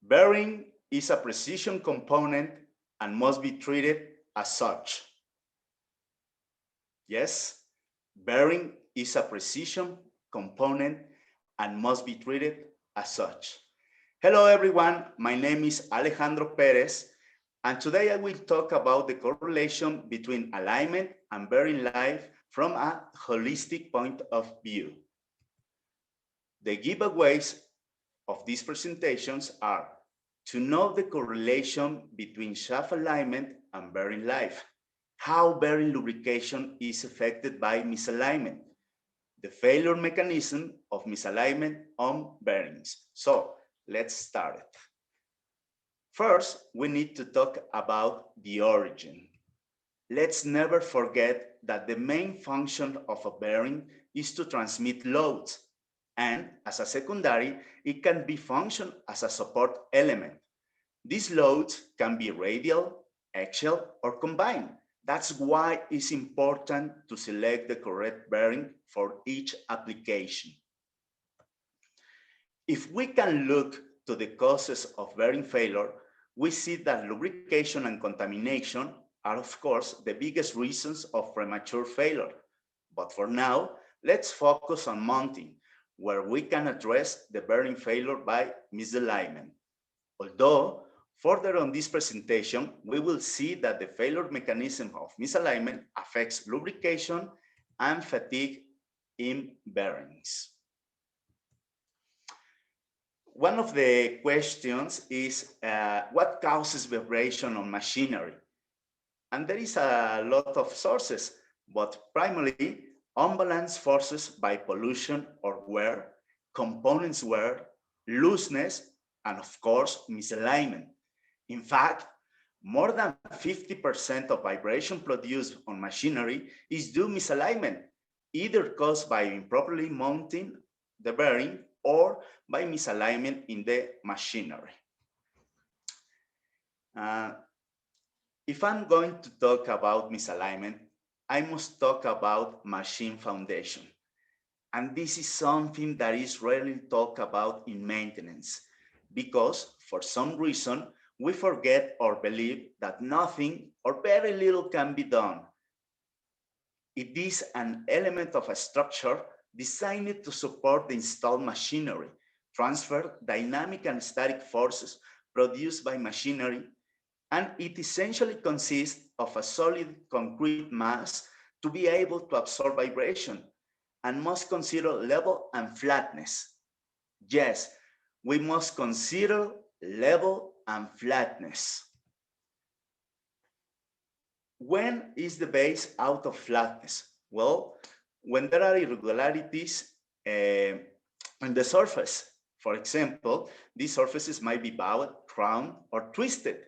Bearing is a precision component and must be treated as such. Yes, bearing is a precision component and must be treated as such. Hello everyone, my name is Alejandro Perez, and today I will talk about the correlation between alignment and bearing life from a holistic point of view. The giveaways of these presentations are to know the correlation between shaft alignment and bearing life, how bearing lubrication is affected by misalignment, the failure mechanism of misalignment on bearings. So let's start it. First, we need to talk about the origin. Let's never forget that the main function of a bearing is to transmit loads, and as a secondary, it can be function as a support element. These loads can be radial, axial, or combined. That's why it's important to select the correct bearing for each application. If we can look to the causes of bearing failure, we see that lubrication and contamination are, of course, the biggest reasons of premature failure. But for now, let's focus on mounting, where we can address the bearing failure by misalignment. Although, further on this presentation, we will see that the failure mechanism of misalignment affects lubrication and fatigue in bearings. One of the questions is what causes vibration on machinery? And there is a lot of sources, but primarily unbalanced forces by pollution or wear, components wear, looseness, and of course, misalignment. In fact, more than 50% of vibration produced on machinery is due to misalignment, either caused by improperly mounting the bearing or by misalignment in the machinery. If I'm going to talk about misalignment, I must talk about machine foundation. And this is something that is rarely talked about in maintenance, because for some reason, we forget or believe that nothing or very little can be done. It is an element of a structure designed to support the installed machinery, transfer dynamic and static forces produced by machinery, and it essentially consists of a solid concrete mass to be able to absorb vibration and must consider level and flatness. Yes, we must consider level and flatness. When is the base out of flatness? Well, when there are irregularities on the surface. For example, these surfaces might be bowed, round, or twisted,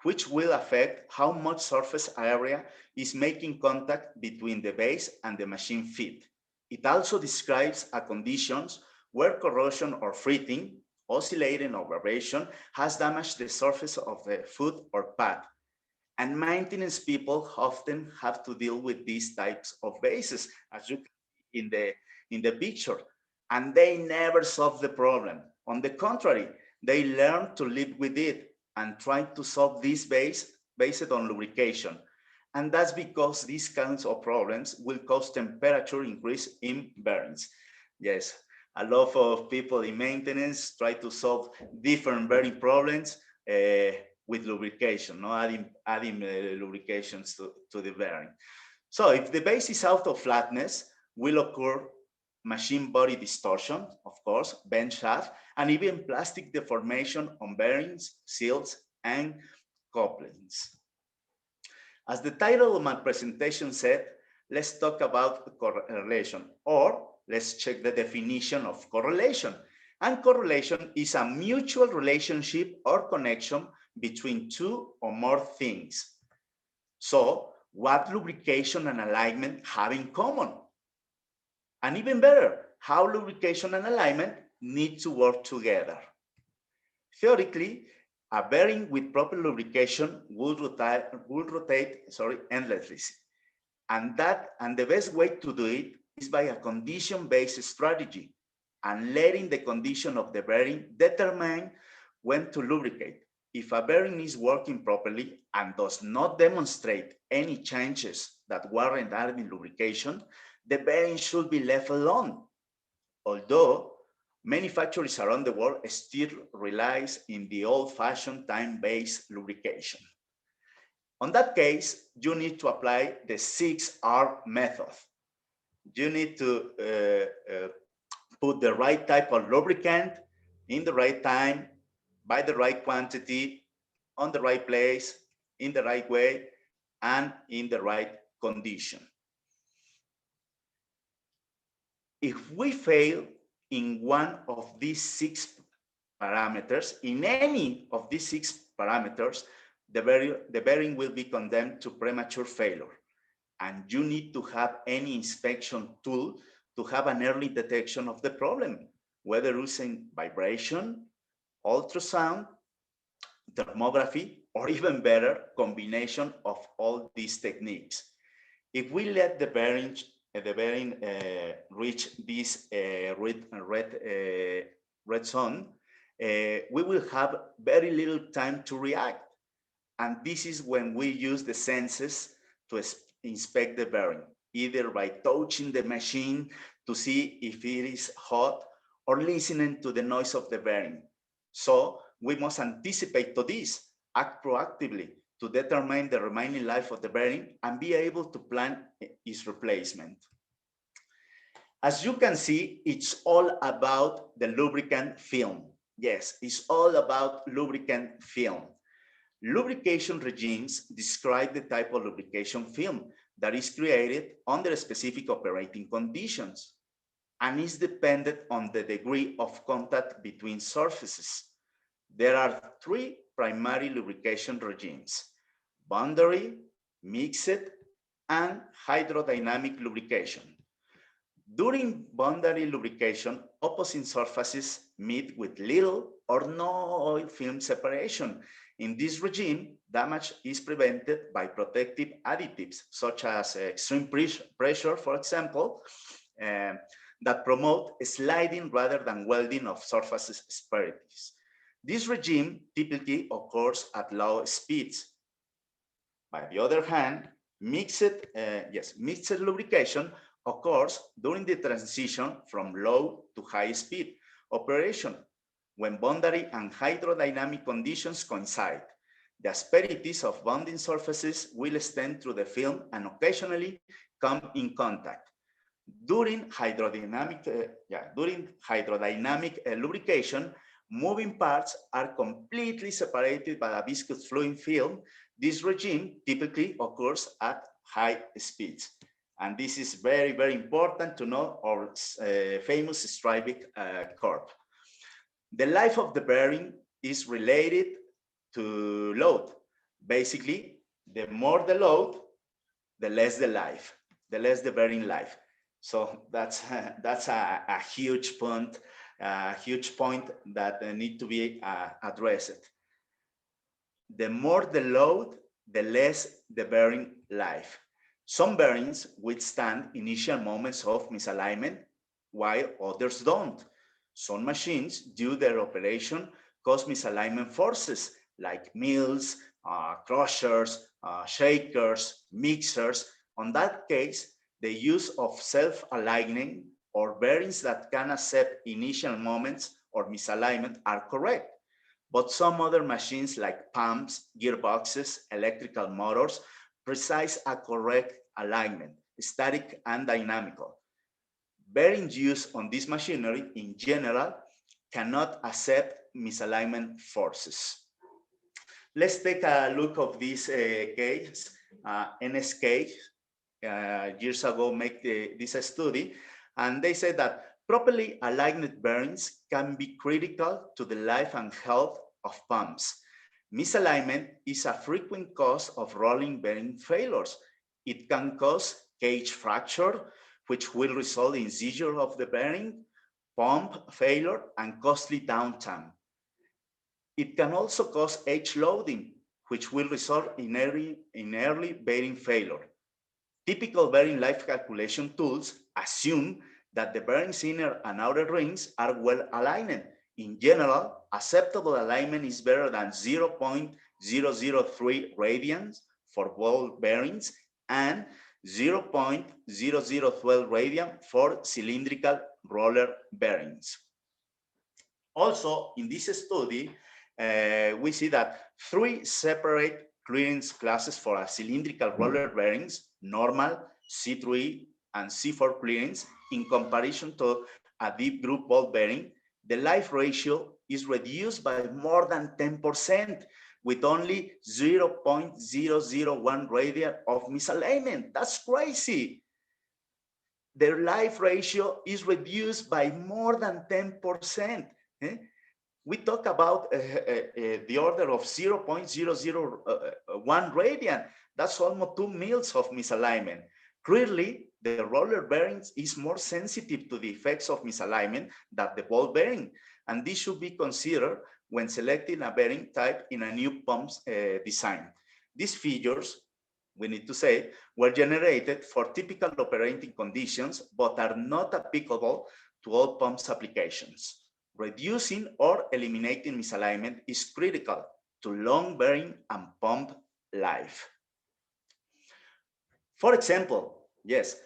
which will affect how much surface area is making contact between the base and the machine feet. It also describes a conditions where corrosion or fritting, oscillating or vibration has damaged the surface of the foot or pad. And maintenance people often have to deal with these types of bases, as you can see in the picture, and they never solve the problem. On the contrary, they learn to live with it and try to solve this based on lubrication. And that's because these kinds of problems will cause temperature increase in bearings. Yes, a lot of people in maintenance try to solve different bearing problems with lubrication, no adding lubrications to the bearing. So if the base is out of flatness, will occur machine body distortion, of course, bent shaft, and even plastic deformation on bearings, seals, and couplings. As the title of my presentation said, let's talk about correlation, or let's check the definition of correlation. And correlation is a mutual relationship or connection between two or more things. So, what lubrication and alignment have in common? And even better, how lubrication and alignment need to work together. Theoretically, a bearing with proper lubrication would rotate endlessly. And the best way to do it is by a condition-based strategy and letting the condition of the bearing determine when to lubricate. If a bearing is working properly and does not demonstrate any changes that warrant adding lubrication, the bearing should be left alone. Although many factories around the world still relies in the old-fashioned time-based lubrication. On that case, you need to apply the 6R method. You need to put the right type of lubricant in the right time, by the right quantity, on the right place, in the right way, and in the right condition. If we fail in one of these 6 parameters, in any of these 6 parameters, the bearing will be condemned to premature failure. And you need to have any inspection tool to have an early detection of the problem, whether using vibration, ultrasound, thermography, or even better, combination of all these techniques. If we let the bearing reach this red zone, we will have very little time to react. And this is when we use the senses to inspect the bearing, either by touching the machine to see if it is hot or listening to the noise of the bearing. So we must anticipate to this, act proactively to determine the remaining life of the bearing and be able to plan its replacement. As you can see, it's all about the lubricant film. Yes, it's all about lubricant film. Lubrication regimes describe the type of lubrication film that is created under specific operating conditions and is dependent on the degree of contact between surfaces. There are 3 primary lubrication regimes: boundary, mixed, and hydrodynamic lubrication. During boundary lubrication, opposite surfaces meet with little or no oil film separation. In this regime, damage is prevented by protective additives, such as extreme pressure, for example, that promote sliding rather than welding of surface asperities. This regime typically occurs at low speeds. By the other hand, mixed lubrication occurs during the transition from low to high speed operation, when boundary and hydrodynamic conditions coincide. The asperities of bonding surfaces will extend through the film and occasionally come in contact. During hydrodynamic lubrication, moving parts are completely separated by a viscous fluid film. This regime typically occurs at high speeds. And this is very, very important to know our famous Stryvik curve. The life of the bearing is related to load. Basically, the more the load, the less the life, the less the bearing life. So that's a huge point that need to be addressed. The more the load, the less the bearing life. Some bearings withstand initial moments of misalignment, while others don't. Some machines, due to their operation, cause misalignment forces like mills, crushers, shakers, mixers. On that case, the use of self-aligning or bearings that can accept initial moments or misalignment are correct. But some other machines like pumps, gearboxes, electrical motors precise a correct alignment, static and dynamical. Bearings used on this machinery in general cannot accept misalignment forces. Let's take a look of this case. NSK years ago made this study, and they said that properly aligned bearings can be critical to the life and health of pumps. Misalignment is a frequent cause of rolling bearing failures. It can cause cage fracture, which will result in seizure of the bearing, pump failure, and costly downtime. It can also cause edge loading, which will result in early bearing failure. Typical bearing life calculation tools assume that the bearing's inner and outer rings are well aligned In general, acceptable alignment is better than 0.003 radians for ball bearings and 0.0012 radian for cylindrical roller bearings. Also, in this study, we see that three separate clearance classes for a cylindrical roller bearings, normal, C3, and C4 clearance, in comparison to a deep groove ball bearing, the life ratio is reduced by more than 10% with only 0.001 radian of misalignment. That's crazy. Their life ratio is reduced by more than 10%. We talk about the order of 0.001 radian. That's almost 2 mils of misalignment. Clearly, the roller bearings is more sensitive to the effects of misalignment than the ball bearing, and this should be considered when selecting a bearing type in a new pump's design. These figures, we need to say, were generated for typical operating conditions, but are not applicable to all pumps applications. Reducing or eliminating misalignment is critical to long bearing and pump life. For example, yes,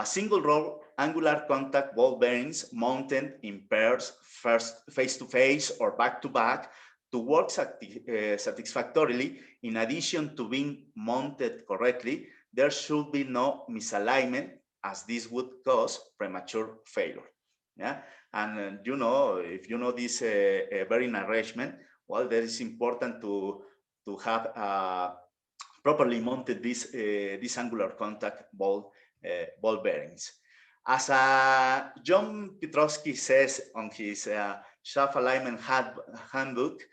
single row angular contact ball bearings mounted in pairs, first face to face or back to back, to work satisfactorily, in addition to being mounted correctly, there should be no misalignment, as this would cause premature failure. Yeah, and you know, if you know this bearing arrangement, well, that is important to have properly mounted this angular contact ball bearings. As John Piotrowski says on his shaft alignment handbook,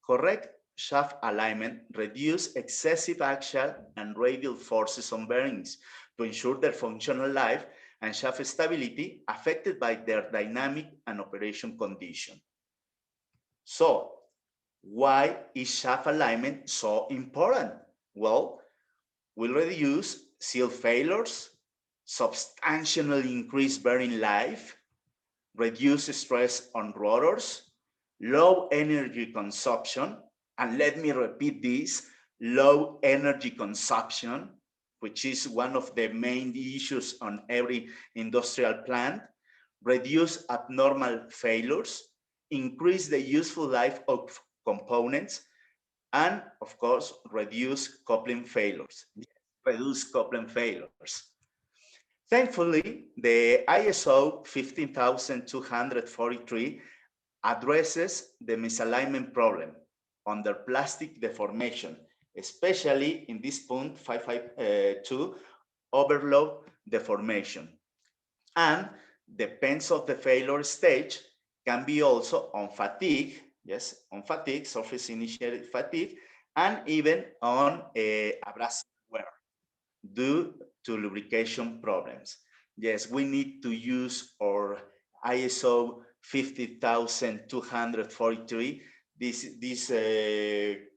correct shaft alignment reduce excessive axial and radial forces on bearings to ensure their functional life and shaft stability affected by their dynamic and operation condition. So, why is shaft alignment so important? Well, we reduce seal failures, substantially increase bearing life, reduce stress on rotors, low energy consumption, and let me repeat this, low energy consumption, which is one of the main issues on every industrial plant, reduce abnormal failures, increase the useful life of components, and of course, reduce coupling failures. Reduce coupling failures. Thankfully, the ISO 15243 addresses the misalignment problem under plastic deformation, especially in this point 552 overload deformation. And depends on the failure stage, can be also on fatigue, yes, on fatigue, surface initiated fatigue, and even on abrasive wear due to lubrication problems. Yes, we need to use our ISO 50243. This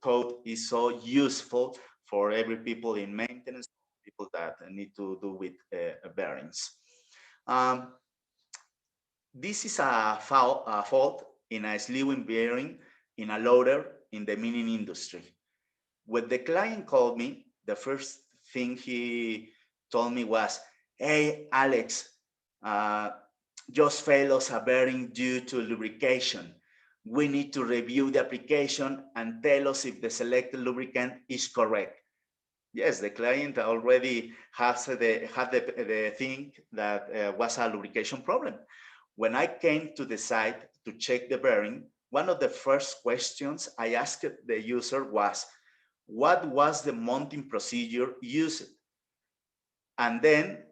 code is so useful for every people in maintenance, people that need to do with bearings. This is a fault in a slewing bearing in a loader in the mining industry. When the client called me, the first thing he told me was, "Hey, Alex, just failed us a bearing due to lubrication. We need to review the application and tell us if the selected lubricant is correct." Yes, the client already had the thing that was a lubrication problem. When I came to the site to check the bearing, one of the first questions I asked the user was, what was the mounting procedure used? And then,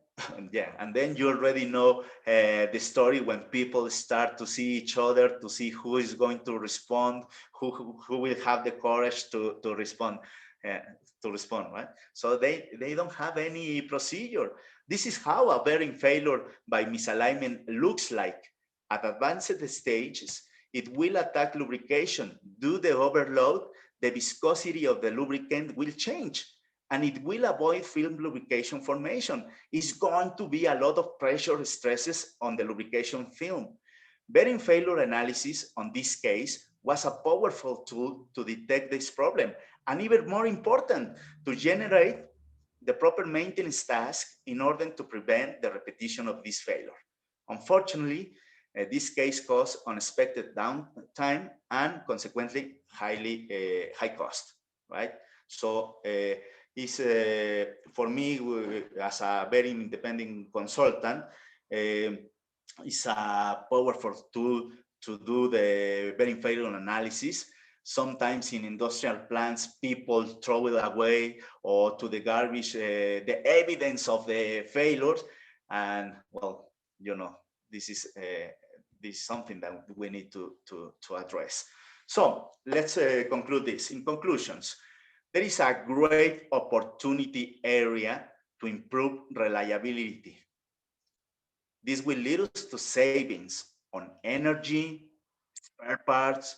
yeah, and then you already know the story when people start to see each other, to see who is going to respond, who will have the courage to respond. Right? So they don't have any procedure. This is how a bearing failure by misalignment looks like. At advanced stages, it will attack lubrication. Due to the overload, the viscosity of the lubricant will change and it will avoid film lubrication formation. It's going to be a lot of pressure stresses on the lubrication film. Bearing failure analysis, on this case, was a powerful tool to detect this problem, and even more important, to generate the proper maintenance task in order to prevent the repetition of this failure. Unfortunately, this case caused unexpected downtime and consequently high cost, right? So it's for me as a very independent consultant, it's a powerful tool to do the bearing failure analysis. Sometimes in industrial plants, people throw it away or to the garbage the evidence of the failures, and well, you know, this is something that we need to address. So let's conclude this. In conclusions, there is a great opportunity area to improve reliability. This will lead us to savings on energy, spare parts,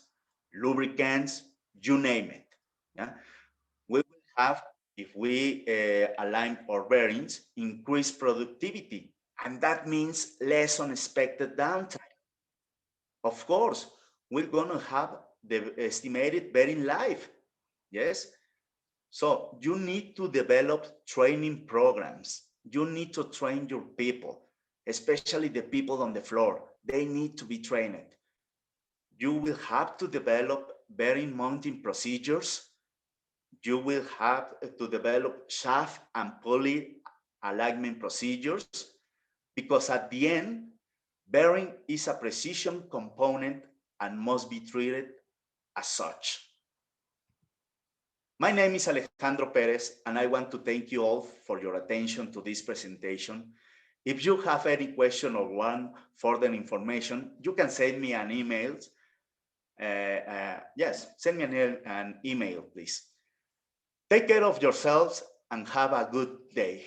lubricants, you name it. Yeah? We will have, if we align our bearings, increased productivity, and that means less unexpected downtime. Of course, we're going to have the estimated bearing life. Yes. So you need to develop training programs. You need to train your people, especially the people on the floor. They need to be trained. You will have to develop bearing mounting procedures. You will have to develop shaft and pulley alignment procedures, because at the end, bearing is a precision component and must be treated as such. My name is Alejandro Perez, and I want to thank you all for your attention to this presentation. If you have any question or want further information, you can send me an email. Yes, send me an email, please. Take care of yourselves and have a good day.